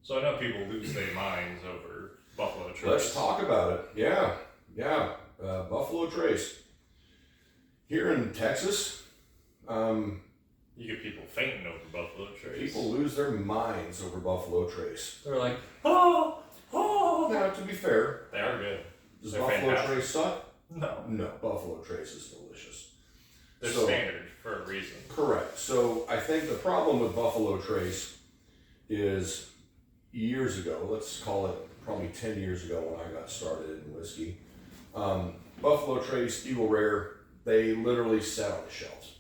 So I know people lose their minds over Buffalo Trace. Let's talk about it. Yeah. Buffalo Trace. Here in Texas, You get people fainting over Buffalo Trace. people lose their minds over Buffalo Trace. They're like, oh. Now, to be fair, They are good. does They're Buffalo fantastic. Trace suck? No. No, Buffalo Trace is delicious. They're So- standard for a reason. Correct. So I think the problem with Buffalo Trace is years ago, let's call it probably 10 years ago when I got started in whiskey, Buffalo Trace, Eagle Rare, they literally sat on the shelves.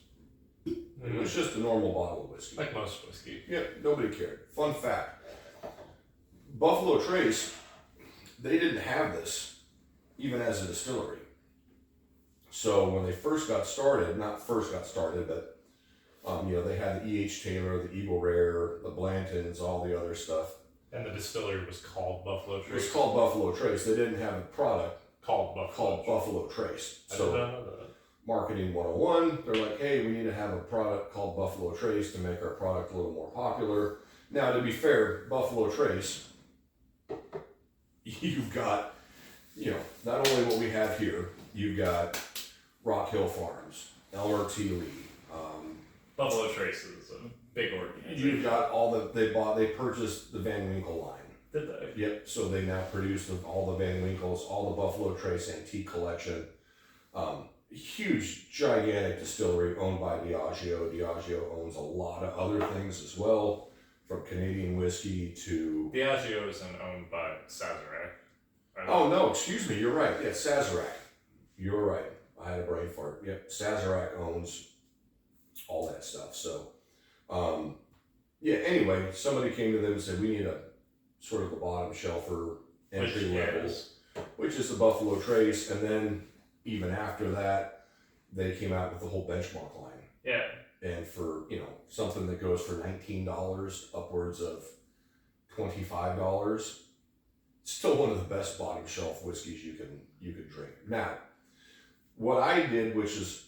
It was just a normal bottle of whiskey. Like most whiskey. Yeah, nobody cared. Fun fact, Buffalo Trace, they didn't have this even as a distillery. So when they first got started, not first got started, but they had the E.H. Taylor, the Eagle Rare, the Blantons, all the other stuff. And the distillery was called Buffalo It was Trace. called Buffalo Trace. They didn't have a product Called Buffalo. called Buffalo Trace. I did So not know that. marketing 101, they're like, hey, we need to have a product called Buffalo Trace to make our product a little more popular. Now, to be fair, Buffalo Trace, you've got, not only what we have here, you've got Rock Hill Farms, LRT Lee. Buffalo Trace is a big organization. You've got they purchased the Van Winkle line. Did they? Yep, so they now produce all the Van Winkles, all the Buffalo Trace Antique Collection. Huge, gigantic distillery owned by Diageo. Diageo owns a lot of other things as well, from Canadian whiskey to... Diageo isn't owned by Sazerac. Oh, no, excuse me, you're right. Yeah, Sazerac. You're right. I had a brain fart. Yep, Sazerac owns all that stuff. So, anyway, somebody came to them and said, we need a sort of the bottom shelfer entry level, which is the Buffalo Trace. And then even after that, they came out with the whole benchmark line. Yeah. And for, something that goes for $19, upwards of $25, still one of the best bottom shelf whiskeys you can drink. Now, what I did, which is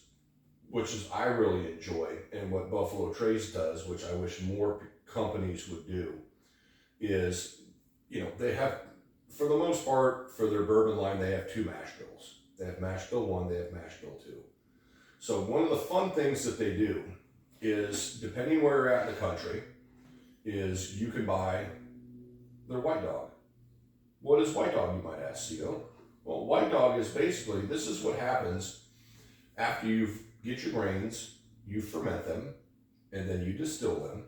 I really enjoy, and what Buffalo Trace does, which I wish more companies would do, is, they have, for the most part, for their bourbon line, they have two mash bills. They have mash bill 1, they have mash bill 2. So one of the fun things that they do is, depending where you're at in the country, is you can buy their White Dog. What is White Dog, you might ask, Cito? Well, White Dog is basically, this is what happens after you get your grains, you ferment them, and then you distill them.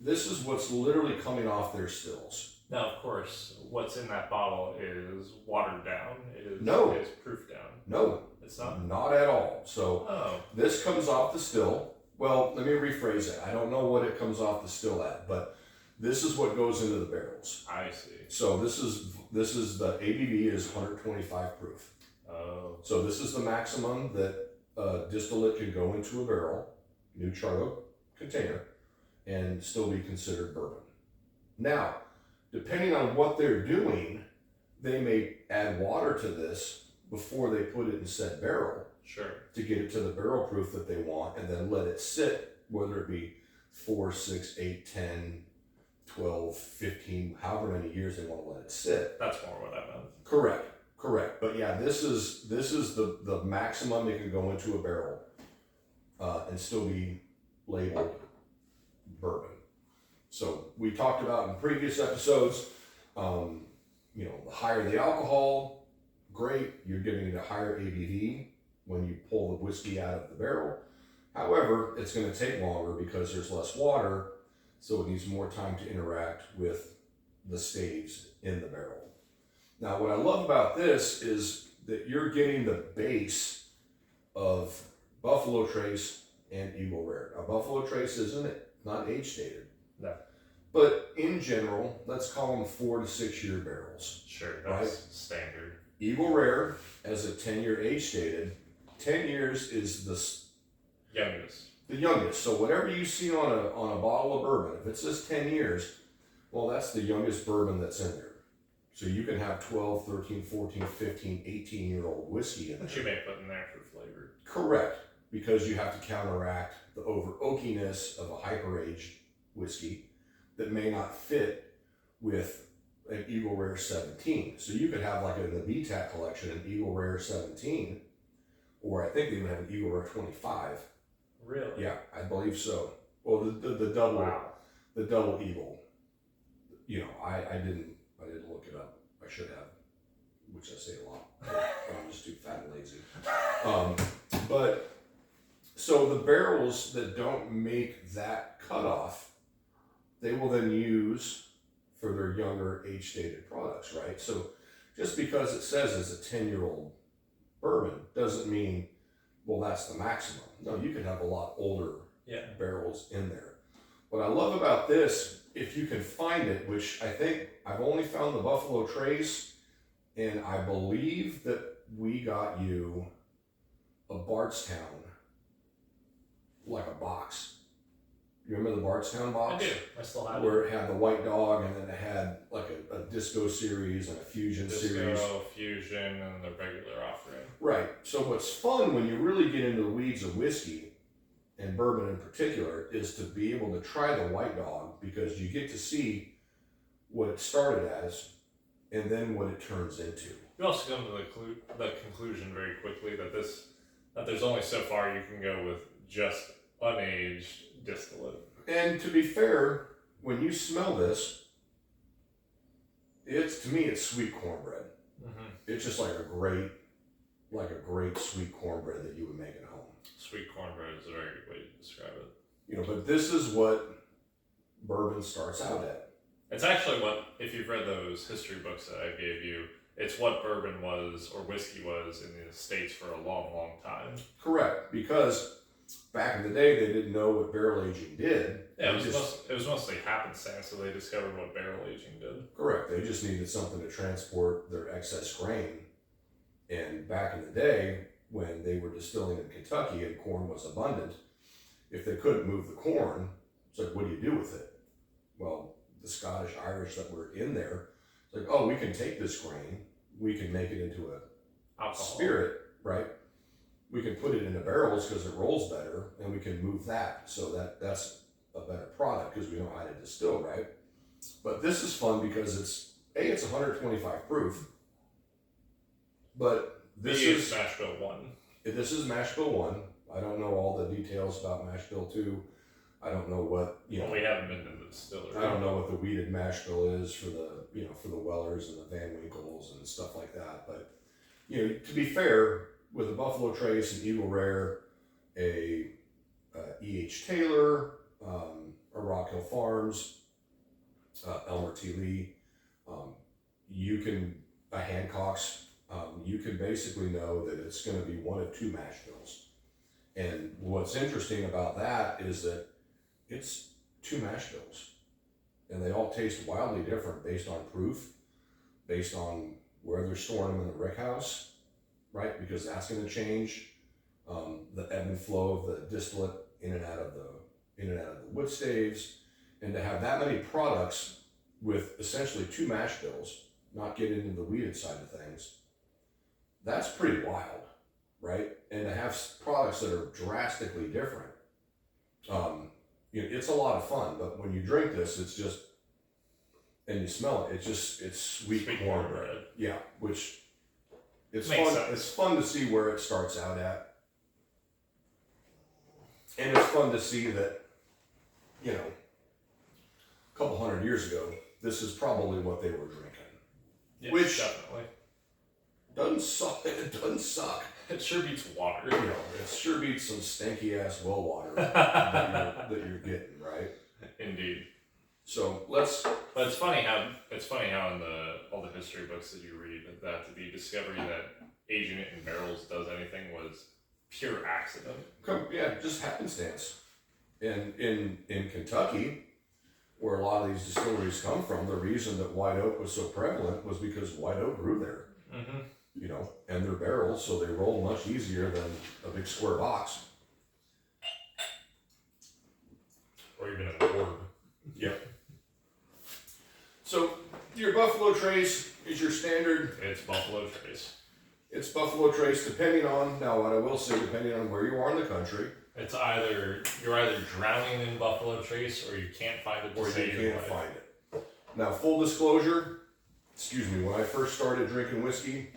This is what's literally coming off their stills. Now, of course, what's in that bottle is watered down. No. Is proof down. No, It's not. not at all. So Oh. this comes off the still. Well, let me rephrase it. I don't know what it comes off the still at, but this is what goes into the barrels. I see. So this is the ABV is 125 proof. Oh. So this is the maximum that distillate can go into a barrel, new chargo container, and still be considered bourbon. Now, depending on what they're doing, they may add water to this before they put it in said barrel Sure. to get it to the barrel proof that they want, and then let it sit, whether it be 4, 6, 8, 10, 12, 15, however many years they want to let it sit. That's more what I meant. Correct. But yeah, this is the maximum it can go into a barrel and still be labeled bourbon. So we talked about in previous episodes, the higher the alcohol, great, you're getting a higher ABV when you pull the whiskey out of the barrel. However, it's going to take longer because there's less water, so it needs more time to interact with the staves in the barrel. Now, what I love about this is that you're getting the base of Buffalo Trace and Eagle Rare. Now, Buffalo Trace isn't not age stated. No. But in general, let's call them 4 to 6 year barrels. Sure. That's standard. Eagle Rare, as a 10-year age stated, 10 years is Youngest. the youngest. So whatever you see on a bottle of bourbon, if it says 10 years, well, that's the youngest bourbon that's in there. So you can have 12, 13, 14, 15, 18-year-old whiskey in there. Which you may put in there for flavor. Correct, because you have to counteract the over oakiness of a hyper-aged whiskey that may not fit with an Eagle Rare 17. So you could have like in the BTAC collection an Eagle Rare 17, or I think they even have an Eagle Rare 25. Really? Yeah, I believe so. Well, the double Wow. the double Eagle. You know, I didn't look it up. I should have, which I say a lot. I'm just too fat and lazy. But so the barrels that don't make that cutoff, they will then use for their younger age-stated products, right? So just because it says it's a 10-year-old bourbon doesn't mean, well, that's the maximum. No, you can have a lot older barrels in there. What I love about this, if you can find it, which I think I've only found the Buffalo Trace, and I believe that we got you a Bardstown, like a box. You remember the Bardstown box? I do. I still have Where it had the white dog, and then it had like a disco series and a fusion series. Disco, fusion, and the regular offering. Right. So what's fun when you really get into the weeds of whiskey, and bourbon in particular, is to be able to try the white dog, because you get to see what it started as and then what it turns into. You also come to the conclusion very quickly that there's only so far you can go with just unaged distillate. And to be fair, when you smell this, to me it's sweet cornbread. Mm-hmm. It's just like a great sweet cornbread that you would make at home. Sweet cornbread is a very good way to describe it. You know, but this is what bourbon starts out at. It's actually what, if you've read those history books that I gave you, it's what bourbon was, or whiskey was, in the States for a long, long time. Correct, because back in the day they didn't know what barrel aging did. Yeah, it was mostly happenstance, so they discovered what barrel aging did. Correct. They just needed something to transport their excess grain. And back in the day, when they were distilling in Kentucky and corn was abundant, if they couldn't move the corn, it's like, what do you do with it? Well, the Scottish, Irish that were in there, it's like, oh, we can take this grain, we can make it into a Alcohol. spirit, right? We can put it into barrels because it rolls better, and we can move that. So that's a better product because we know how to distill, right? But this is fun because it's 125 proof, but this is Mash Bill 1. This is Mash Bill 1. I don't know all the details about Mash Bill 2. I don't know what, Well, we haven't been to the distillery. I don't know what the weeded mash bill is for the, for the Wellers and the Van Winkles and stuff like that. But, to be fair, with a Buffalo Trace, an Eagle Rare, a E.H. Taylor, a Rock Hill Farms, Elmer T. Lee, a Hancock's, you can basically know that it's going to be one of two mash bills. And what's interesting about that is that it's two mash bills, and they all taste wildly different based on proof, based on where they're storing them in the rick house, right? Because that's going to change the ebb and flow of the distillate in and out of the wood staves, and to have that many products with essentially two mash bills, not getting into the weeded side of things, that's pretty wild, right? And to have products that are drastically different, it's a lot of fun. But when you drink this, it's just, and you smell it, it's sweet cornbread. Yeah, which it's Makes fun. sense. It's fun to see where it starts out at, and it's fun to see that, a couple hundred years ago, this is probably what they were drinking. Yes, Which- definitely. Doesn't suck. It doesn't suck. It sure beats water. It sure beats some stanky ass well water that you're getting, right? Indeed. So But it's funny how in all the history books that you read that the discovery that aging it in barrels does anything was pure accident. just happenstance. And in Kentucky, where a lot of these distilleries come from, the reason that white oak was so prevalent was because white oak grew there. Mm-hmm. And they're barrels, so they roll much easier than a big square box. Or even a gourd. Yep. So your Buffalo Trace is your standard. It's Buffalo Trace. It's Buffalo Trace, depending on what I will say, depending on where you are in the country, It's you're either drowning in Buffalo Trace or you can't find it or to you save your can't life. find it. Now, full disclosure, excuse me, when I first started drinking whiskey,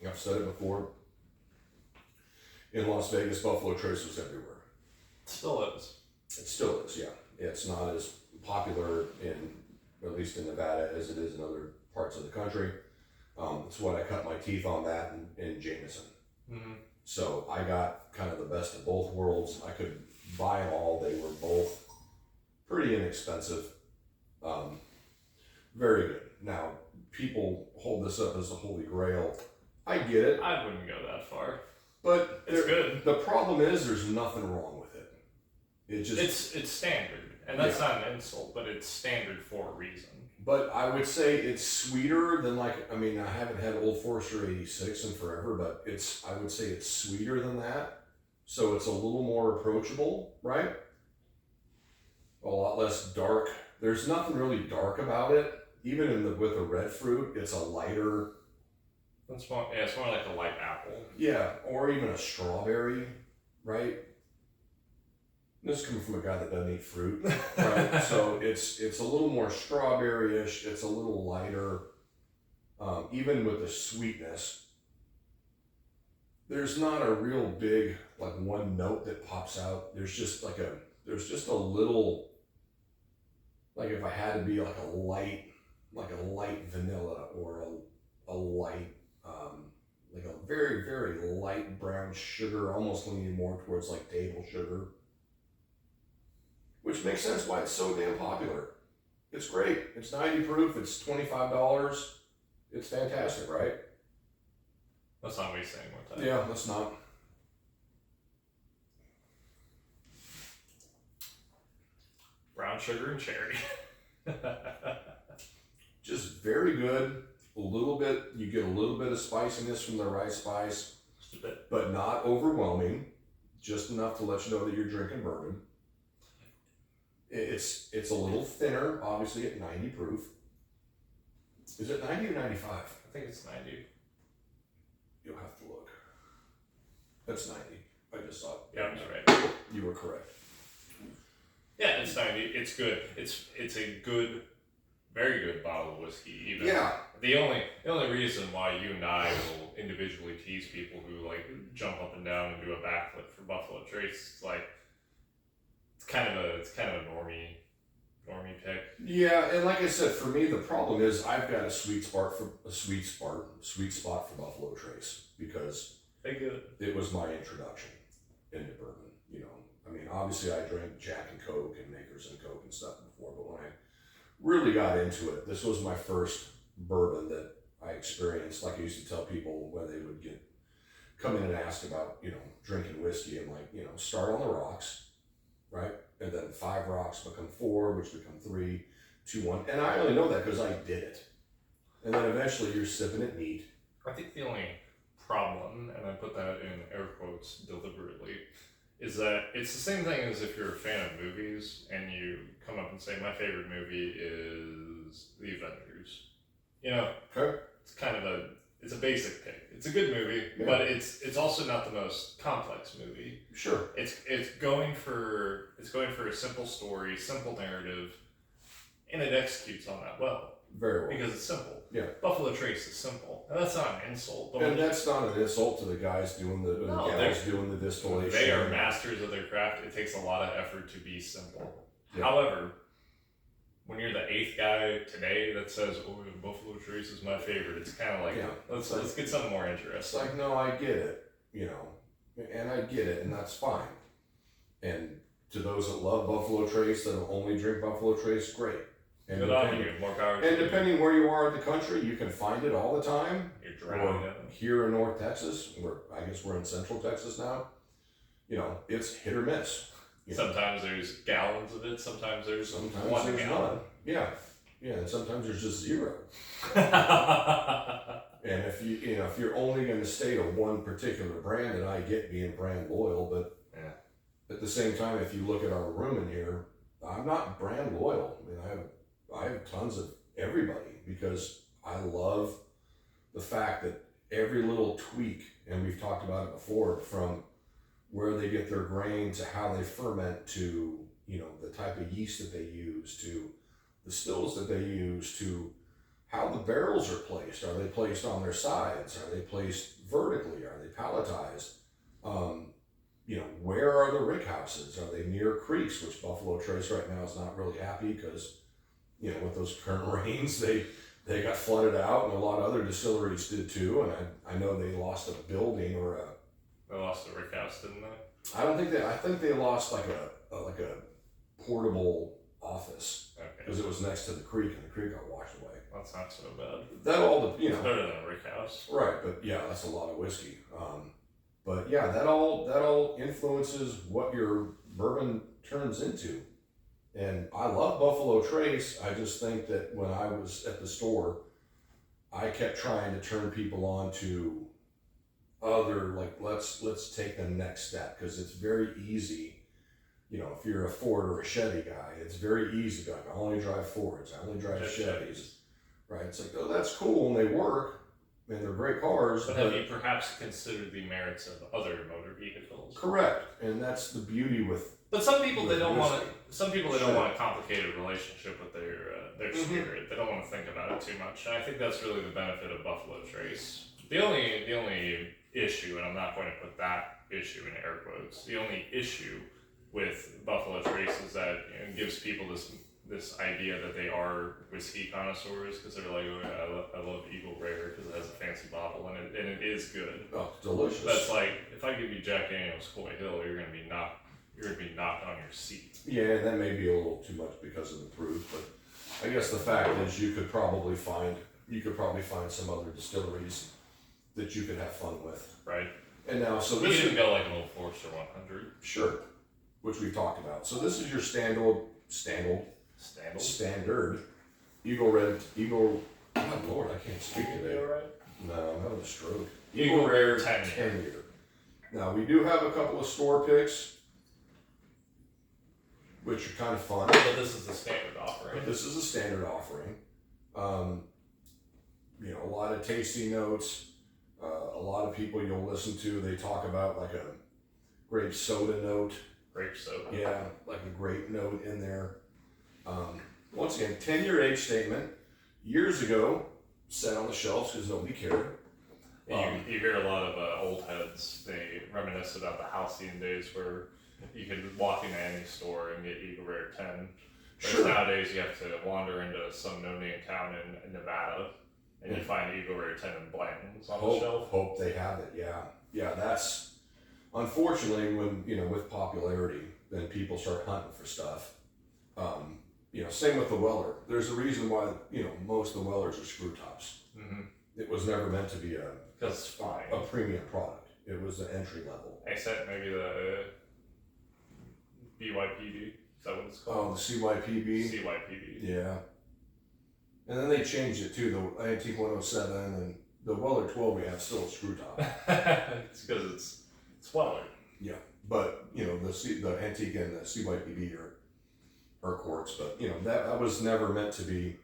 I've said it before, in Las Vegas, Buffalo Trace was everywhere. Still is. It still is, yeah. It's not as popular at least in Nevada, as it is in other parts of the country. It's what I cut my teeth on that in Jameson. Mm-hmm. So I got kind of the best of both worlds. I could buy them all. They were both pretty inexpensive. Very good. Now, people hold this up as the Holy Grail. I get it. I wouldn't go that far. But it's good. The problem is there's nothing wrong with it. It just it's standard. And that's not an insult, but it's standard for a reason. But I would say it's sweeter than I haven't had Old Forester 86 in forever, but I would say it's sweeter than that. So it's a little more approachable, right? A lot less dark. There's nothing really dark about it. Even with the red fruit, it's a lighter. It's more like a light apple. Yeah, or even a strawberry, right? This is coming from a guy that doesn't eat fruit, right? So it's a little more strawberry-ish. It's a little lighter, even with the sweetness. There's not a real big one note that pops out. There's just a little, if I had to be a light vanilla or a light, a very very light brown sugar, almost leaning more towards table sugar. Which makes sense why it's so damn popular. It's great. It's 90 proof. It's $25. It's fantastic, right? Let's not waste any more time. Yeah, let's not. Brown sugar and cherry. Just very good. You get a little bit of spiciness from the rice spice. Just a bit. But not overwhelming. Just enough to let you know that you're drinking bourbon. It's a little thinner, obviously at 90 proof. Is it 90 or 95? I think it's 90. You'll have to look. That's 90. I just saw it. Yeah, that's right. You were correct. Yeah, it's 90. It's good. It's a good, very good bottle of whiskey. Even the only reason why you and I will individually tease people who jump up and down and do a backflip for Buffalo Trace, it's kind of a normie pick. Yeah, and like I said, for me the problem is I've got a sweet spot for Buffalo Trace because it was my introduction into bourbon. Obviously I drank Jack and Coke and Makers and Coke and stuff before, but when I really got into it, this was my first bourbon that I experienced. Like I used to tell people when they would come in and ask about drinking whiskey, I'm start on the rocks. Right? And then 5 rocks become 4, which become 3, 2, 1. And I only know that because I did it. And then eventually you're sipping it neat. I think the only problem, and I put that in air quotes deliberately, is that it's the same thing as if you're a fan of movies and you come up and say, my favorite movie is The Avengers. Okay. It's kind of it's a basic pick. It's a good movie, but it's also not the most complex movie. Sure. It's going for a simple story, simple narrative, and it executes on that well. Very well. Because it's simple. Yeah. Buffalo Trace is simple. And that's not an insult. And that's not an insult to the guys doing the gals doing the distillation. They are masters of their craft. It takes a lot of effort to be simple. Yeah. However, when you're the 8th guy today that says, Buffalo Trace is my favorite, it's kind of let's get something more interesting. It's no, I get it, and I get it, and that's fine. And to those that love Buffalo Trace, that only drink Buffalo Trace, great. And good on you, more power to you. And depending where you are in the country, you can find it all the time. You're drowning or here in North Texas, I guess we're in Central Texas now. It's hit or miss. Sometimes there's gallons of it. Sometimes there's 1 gallon. None. Yeah, and sometimes there's just 0. And if you're only going to stay to one particular brand, and I get being brand loyal, but at the same time, if you look at our room in here, I'm not brand loyal. I have tons of everybody because I love the fact that every little tweak, and we've talked about it before, from where they get their grain to how they ferment to the type of yeast that they use to the stills that they use, to how the barrels are placed. Are they placed on their sides? Are they placed vertically? Are they palletized? Where are the rick houses? Are they near creeks, which Buffalo Trace right now is not really happy because, with those current rains, they got flooded out, and a lot of other distilleries did too. And I know they lost a building or a. They lost the rick house, didn't they? I don't think I think they lost like a portable office because it was next to the creek, and the creek got washed away. That's not so bad. That all It's better than a rick house, right? But yeah, that's a lot of whiskey. But yeah, that all influences what your bourbon turns into. And I love Buffalo Trace. I just think that when I was at the store, I kept trying to turn people on to other, like, let's take the next step, because it's very easy. If you're a Ford or a Chevy guy, it's very easy to go, I only drive Fords, I only drive Chevys. Right? It's like, oh, that's cool, and they work, and they're great cars. But have you perhaps considered the merits of other motor vehicles? Correct, and that's the beauty with. But some people they don't want to. Some people they don't want a complicated relationship with their spirit. They don't want to think about it too much. And I think that's really the benefit of Buffalo Trace. The only issue, and I'm not going to put that issue in air quotes. The only issue with Buffalo Trace is that it gives people this idea that they are whiskey connoisseurs, because they're like, oh yeah, I love Eagle Rare because it has a fancy bottle and it is good. Oh, delicious. That's like, if I give you Jack Daniel's Coy Hill, you're gonna be knocked on your seat. Yeah, and that may be a little too much because of the proof, but I guess the fact is you could probably find some other distilleries that you could have fun with. Right. And now, so we this didn't go like an Old Forester 100. Sure, which we've talked about. So this is your standard Eagle. God Lord, I can't speak today. You alright? No, I'm having a stroke. Eagle Rare 10 year. Now we do have a couple of store picks, which are kind of fun. But this is the standard offering. This is a standard offering. A lot of tasty notes. A lot of people you'll listen to, they talk about like a grape soda note. Grape soda. Yeah, like a grape note in there. Once again, 10-year age statement. Years ago, sat on the shelves because nobody cared. You hear a lot of old heads, they reminisce about the halcyon days where you could walk into any store and get Eagle Rare 10. Whereas Sure. Nowadays you have to wander into some no-name town in Nevada and you find Eagle Rare 10 in Blanton's on the shelf. Hope they have it, yeah. Yeah, that's, unfortunately, when, with popularity, then people start hunting for stuff. Same with the Weller. There's a reason why, most of the Wellers are screw tops. Mm-hmm. It was never meant to be Because it's fine. a premium product. It was an entry level. Except maybe the BYPB. Is that what it's Oh, called? the CYPB. CYPB. Yeah. And then they changed it too, the Antique 107 and the Weller 12 we have still a screw top. It's because it's Weller. Yeah. But, the Antique and the CYPB are quartz, but, that was never meant to be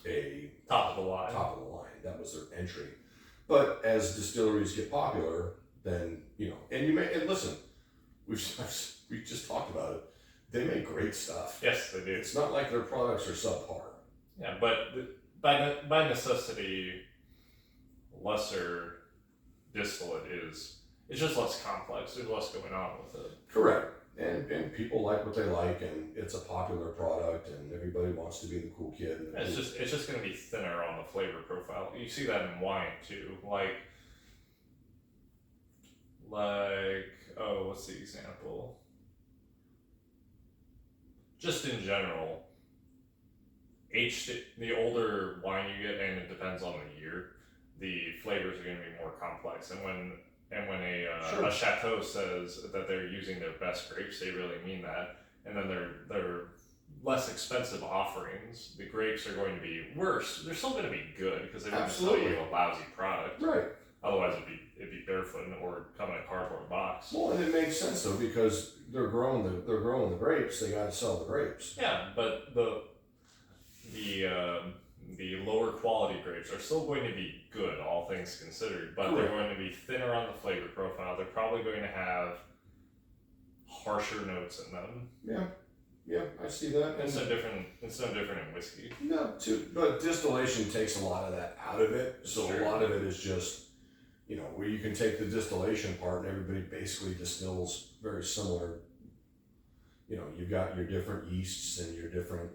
a Top of the line. top of the line. That was their entry. But as distilleries get popular, then, and listen, we just talked about it. They make great stuff. Yes, they do. It's not like their products are subpar. Yeah, but by necessity, lesser distillate it's just less complex. There's less going on with it. Correct. And people like what they like, and it's a popular product, and everybody wants to be the cool kid. It's just going to be thinner on the flavor profile. You see that in wine too. Like what's the example? Just in general, the older wine you get, and it depends on the year, the flavors are going to be more complex. And when Sure. a chateau says that they're using their best grapes, they really mean that. And then they're less expensive offerings, the grapes are going to be worse. They're still going to be good because they're going to sell you a lousy product. Right. Otherwise, it'd be barefoot or come in a cardboard box. Well, and it makes sense though, because they're growing the grapes. They got to sell the grapes. Yeah, but the lower quality grapes are still going to be good, all things considered, but they're going to be thinner on the flavor profile. They're probably going to have harsher notes in them. Yeah, I see that. It's no different. It's no different in whiskey. No, but distillation takes a lot of that out of it. So Sure. a lot of it is just, where you can take the distillation part and everybody basically distills very similar. You've got your different yeasts and your different,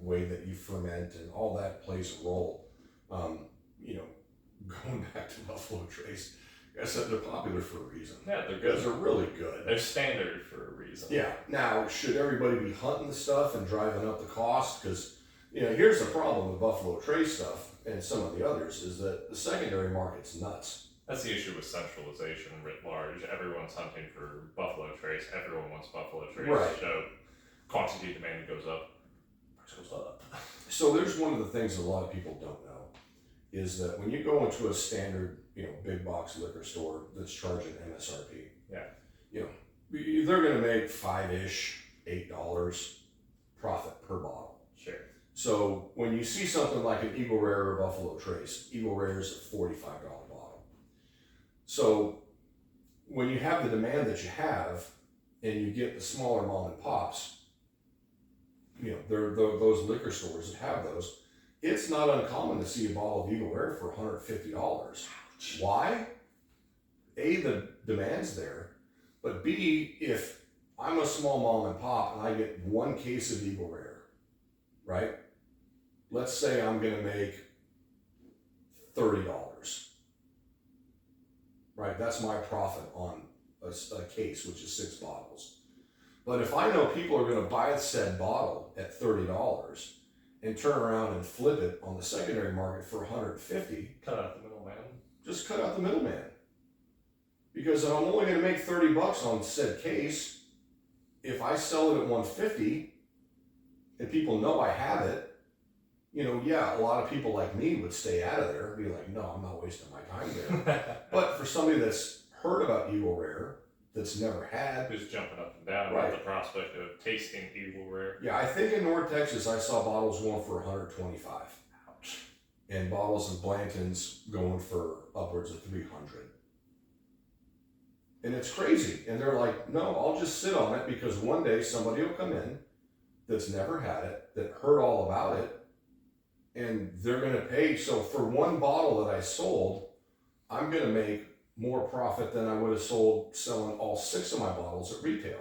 way that you ferment, and all that plays a role. Going back to Buffalo Trace, I said they're popular for a reason. Yeah, they're good. They're really good. They're standard for a reason. Yeah. Now, should everybody be hunting the stuff and driving up the cost? Because, here's the problem with Buffalo Trace stuff and some of the others is that the secondary market's nuts. That's the issue with centralization writ large. Everyone's hunting for Buffalo Trace. Everyone wants Buffalo Trace. Right. So quantity demand goes up. Price goes up. So there's one of the things that a lot of people don't know is that when you go into a standard, big box liquor store that's charging MSRP, they're going to make $5-ish, $8 profit per bottle. Sure. So when you see something like an Eagle Rare or Buffalo Trace, Eagle Rare is a $45 bottle. So when you have the demand that you have, and you get the smaller mom and pops, those liquor stores that have those, it's not uncommon to see a bottle of Eagle Rare for $150. Why? A, the demand's there, but B, if I'm a small mom and pop and I get one case of Eagle Rare, right? Let's say I'm going to make $30, right? That's my profit on a case, which is 6 bottles. But if I know people are going to buy said bottle at $30 and turn around and flip it on the secondary market for $150, Cut out the middleman. just cut out the middleman. Because if I'm only going to make $30 on said case, if I sell it at $150 and people know I have it, a lot of people like me would stay out of there and be like, no, I'm not wasting my time there. But for somebody that's heard about Eagle Rare, that's never had, Who's jumping up and down Right. with the prospect of tasting Eagle Rare. yeah, I think in North Texas I saw bottles going for $125, Ouch. and bottles of Blanton's going for upwards of $300. And it's crazy. And they're like, no, I'll just sit on it because one day somebody will come in that's never had it, that heard all about it, and they're going to pay. So for one bottle that I sold, I'm going to make more profit than I would have sold selling all 6 of my bottles at retail.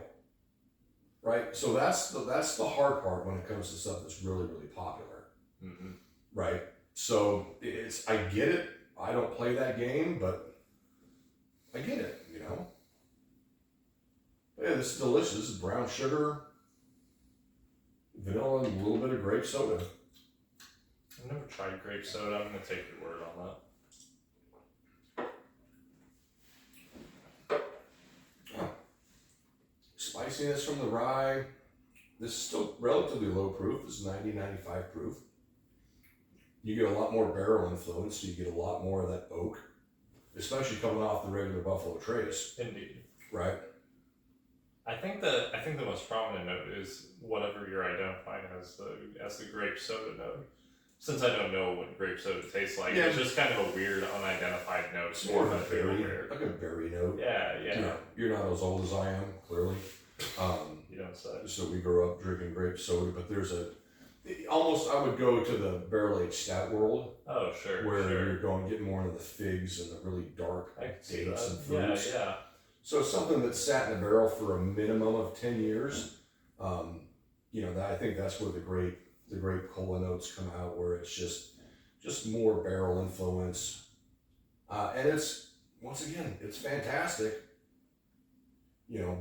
Right? So that's the hard part when it comes to stuff that's really, really popular. Mm-hmm. Right? So I get it. I don't play that game, but I get it, Yeah, this is delicious. Brown sugar, vanilla, and a little bit of grape soda. I've never tried grape soda. I'm going to take your word on that. Spiciness from the rye. This is still relatively low proof. This is 90-95 proof. You get a lot more barrel influence, so you get a lot more of that oak, especially coming off the regular Buffalo Trace. Indeed. Right? I think the most prominent note is whatever you're identifying as the grape soda note. Since I don't know what grape soda tastes like, Yeah. it's just kind of a weird, unidentified note. It's more of a feel berry, weird. like a berry note. Yeah. You're not as old as I am, clearly. You don't say. So we grew up drinking grape soda, but there's almost I would go to the barrel aged stout world Oh, sure. where sure. you're getting more into the figs and the really dark I can see dates that. and fruits. Yeah. So something that's sat in a barrel for a minimum of 10 years, I think that's where the grape cola notes come out, where it's just more barrel influence, and it's once again it's fantastic.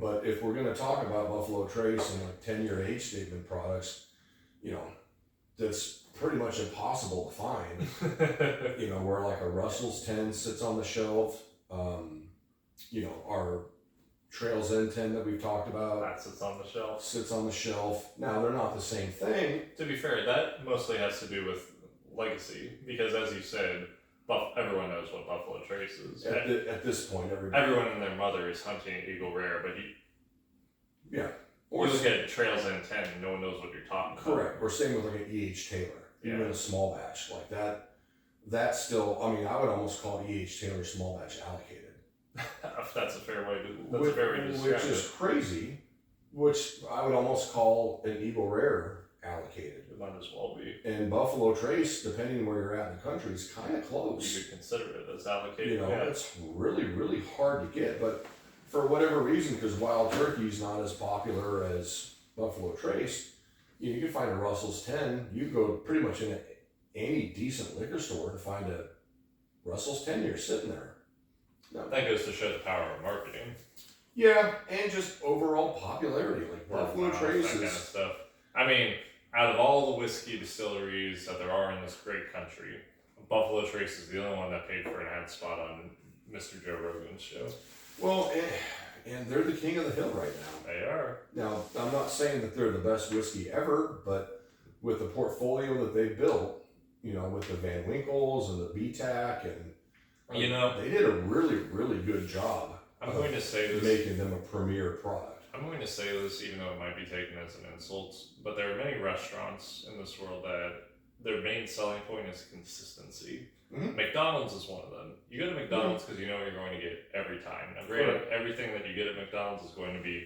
But if we're going to talk about Buffalo Trace and like 10-year age statement products, that's pretty much impossible to find. Where like a Russell's 10 sits on the shelf, our Trails N10 that we've talked about That sits on the shelf. sits on the shelf. Now they're not the same thing. To be fair, that mostly has to do with legacy, because as you said, everyone knows what Buffalo Trace is. At this point, Everyone and their mother is hunting Eagle Rare, but you look at Trails N10 and no one knows what you're talking about. Correct. Or same with like an E.H. Taylor, even a small batch like that. That's still, I would almost call E.H. Taylor small batch allocated. That's a fair way to describe Which is it. crazy which I would almost call an Eagle Rare allocated. It might as well be. And Buffalo Trace, depending where you're at in the country, is kind of close. You could consider it as allocated. You know, it's really, really hard to get. But for whatever reason, because Wild Turkey's not as popular as Buffalo Trace, you can find a Russell's 10. You go pretty much in any decent liquor store to find a Russell's 10 year sitting there. No. That goes to show the power of marketing. Yeah, and just overall popularity. Like Buffalo Trace that kind of stuff. I mean, out of all the whiskey distilleries that there are in this great country, Buffalo Trace is the only one that paid for an ad spot on Mr. Joe Rogan's show. Well, and they're the king of the hill right now. They are. Now, I'm not saying that they're the best whiskey ever, but with the portfolio that they built, you know, with the Van Winkles and the BTAC, and you know, they did a really, really good job. I'm going to say this, making them a premier product. I'm going to say this, even though it might be taken as an insult, but there are many restaurants in this world that their main selling point is consistency. Mm-hmm. McDonald's is one of them. You go to McDonald's because you know what you're going to get every time. Now, granted, everything that you get at McDonald's is going to be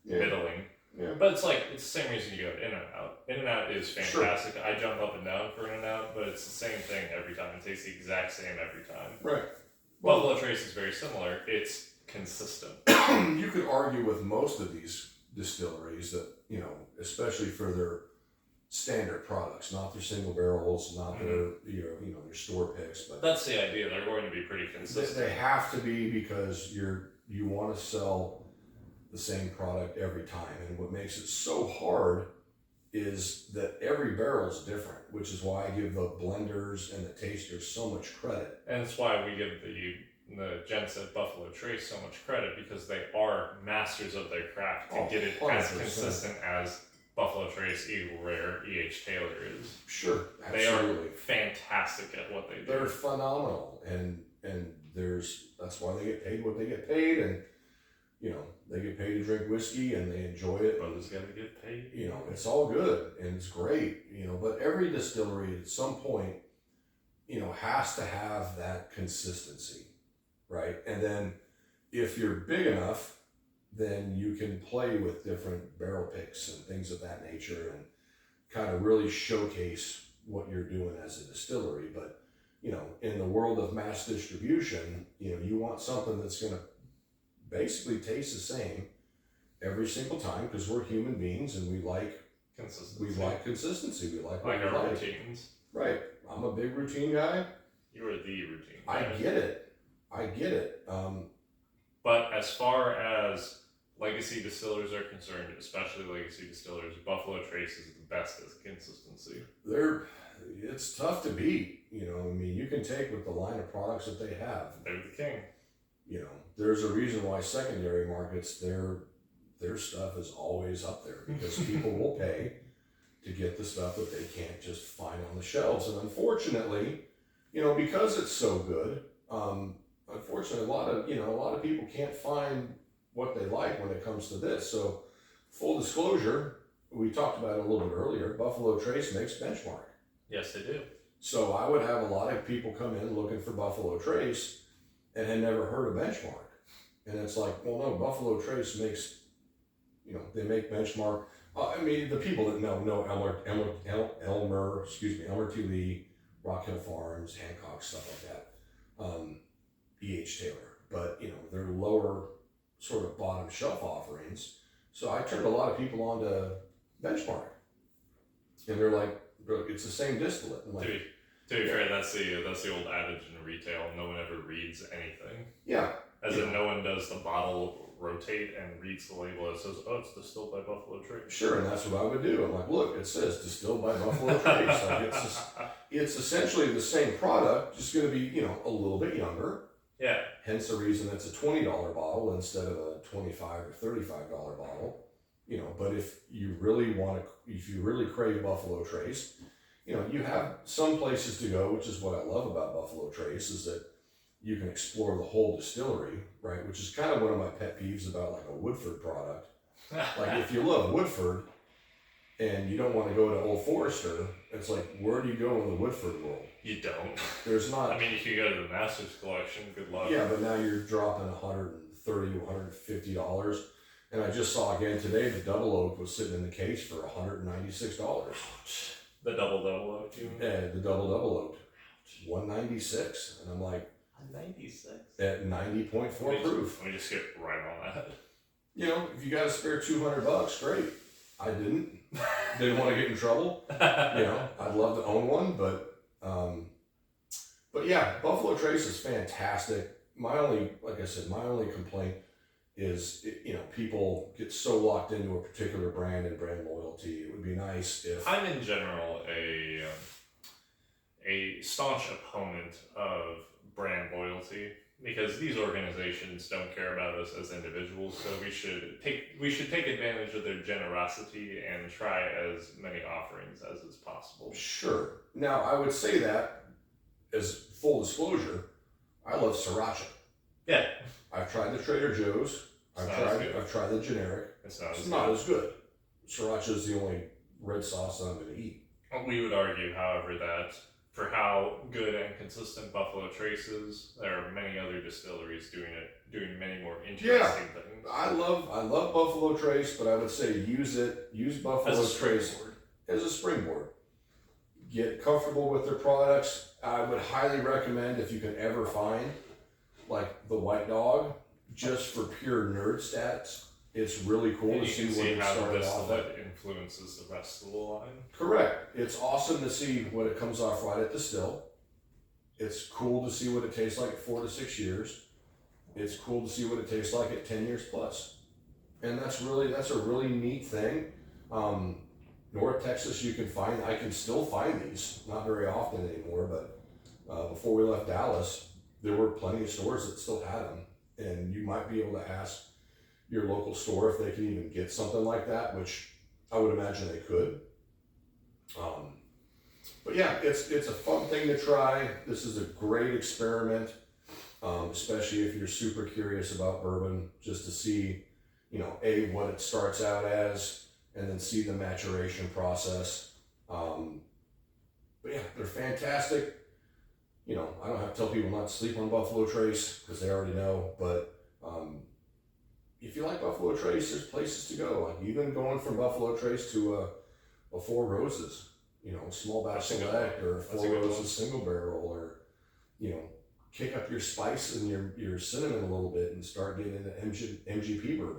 middling. Yeah. But it's like, it's the same reason you go to In-N-Out. In-N-Out is fantastic. Sure. I jump up and down for In-N-Out, but it's the same thing every time. It tastes the exact same every time. Right. Buffalo Trace is very similar. It's consistent. You could argue with most of these distilleries that, you know, especially for their standard products, not their single barrels, not their, you know, their store picks, but that's the idea. They're going to be pretty consistent. They have to be, because you want to sell the same product every time. And what makes it so hard is that every barrel is different, which is why I give the blenders and the tasters so much credit. And that's why we give the gents at Buffalo Trace so much credit, because they are masters of their craft to get it 100%. As consistent as Buffalo Trace, Eagle Rare, E.H. Taylor is. Sure, absolutely. They are fantastic at what they do. They're phenomenal, and that's why they get paid what they get paid, and you know, they get paid to drink whiskey and they enjoy it. Brothers gotta get paid. You know, it's all good and it's great, you know, but every distillery at some point, you know, has to have that consistency, right? And then if you're big enough, then you can play with different barrel picks and things of that nature and kind of really showcase what you're doing as a distillery. But, you know, in the world of mass distribution, you know, you want something that's going to basically taste the same every single time, because we're human beings and we like consistency. We like consistency. We like our routines. Right. I'm a big routine guy. You are the routine guy. I get it. But as far as legacy distillers are concerned, especially legacy distillers, Buffalo Trace is the best at consistency. It's tough to beat. You know, I mean, you can take with the line of products that they have. They're the king. You know, there's a reason why secondary markets, their stuff is always up there, because people will pay to get the stuff that they can't just find on the shelves. And unfortunately, you know, because it's so good, unfortunately, a lot of people can't find what they like when it comes to this. So, full disclosure, we talked about it a little bit earlier, Buffalo Trace makes Benchmark. Yes, they do. So I would have a lot of people come in looking for Buffalo Trace and had never heard of Benchmark. And it's like, well, no, Buffalo Trace makes, you know, they make Benchmark. I mean, the people that know Elmer T. Lee, Rock Hill Farms, Hancock, stuff like that, E.H. Taylor. But, you know, they're lower sort of bottom shelf offerings. So I turned a lot of people on to Benchmark. And they're like, it's the same distillate. I'm like, to be fair, that's the old adage in retail. No one ever reads anything. Yeah. As in, no one does the bottle rotate and reads the label that says, "Oh, it's distilled by Buffalo Trace." Sure, and that's what I would do. I'm like, look, it says distilled by Buffalo Trace. Like it's essentially the same product, just going to be, you know, a little bit younger. Yeah. Hence the reason it's a $20 bottle instead of a $25 or $35 bottle. You know, but if you really crave Buffalo Trace, you know, you have some places to go, which is what I love about Buffalo Trace, is that you can explore the whole distillery, right? Which is kind of one of my pet peeves about like a Woodford product. Like if you love Woodford and you don't want to go to Old Forester, it's like, where do you go in the Woodford world? You don't. There's not. I mean, if you go to the Masters Collection, good luck. Yeah, but now you're dropping $130, $150. And I just saw again today the double oak was sitting in the case for $196. The double oak, you mean? Yeah, the double oak, $196, and I'm like, 96 at 90.4 proof. Let me just get right on that. You know, if you got to spare $200, great. I didn't want to get in trouble. You know, I'd love to own one, but yeah, Buffalo Trace is fantastic. My only complaint is, you know, people get so locked into a particular brand and brand loyalty. It would be nice if I'm in general a staunch opponent of brand loyalty, because these organizations don't care about us as individuals, so we should take advantage of their generosity and try as many offerings as is possible. Sure. Now, I would say that, as full disclosure, I love sriracha. Yeah. I've tried the Trader Joe's. I've tried the generic. It's not as good. Sriracha is the only red sauce that I'm going to eat. We would argue, however, that for how good and consistent Buffalo Trace is, there are many other distilleries doing many more interesting things. I love Buffalo Trace, but I would say use Buffalo Trace as a springboard. Get comfortable with their products. I would highly recommend, if you can ever find like the White Dog, just for pure nerd stats. It's really cool to see what it started off at. Influences the rest of the line. Correct. It's awesome to see what it comes off right at the still. It's cool to see what it tastes like at 4 to 6 years. It's cool to see what it tastes like at 10 years plus. And that's a really neat thing. North Texas, I can still find these, not very often anymore, but before we left Dallas, there were plenty of stores that still had them. And you might be able to ask your local store if they can even get something like that, which I would imagine they could. But yeah, it's a fun thing to try. This is a great experiment, especially if you're super curious about bourbon, just to see, you know, what it starts out as, and then see the maturation process. But yeah, they're fantastic. You know, I don't have to tell people not to sleep on Buffalo Trace because they already know, but if you like Buffalo Trace, there's places to go. Like even going from Buffalo Trace to a Four Roses, you know, small batch select, or a Four Roses single barrel, or, you know, kick up your spice and your cinnamon a little bit and start getting into MGP bourbon.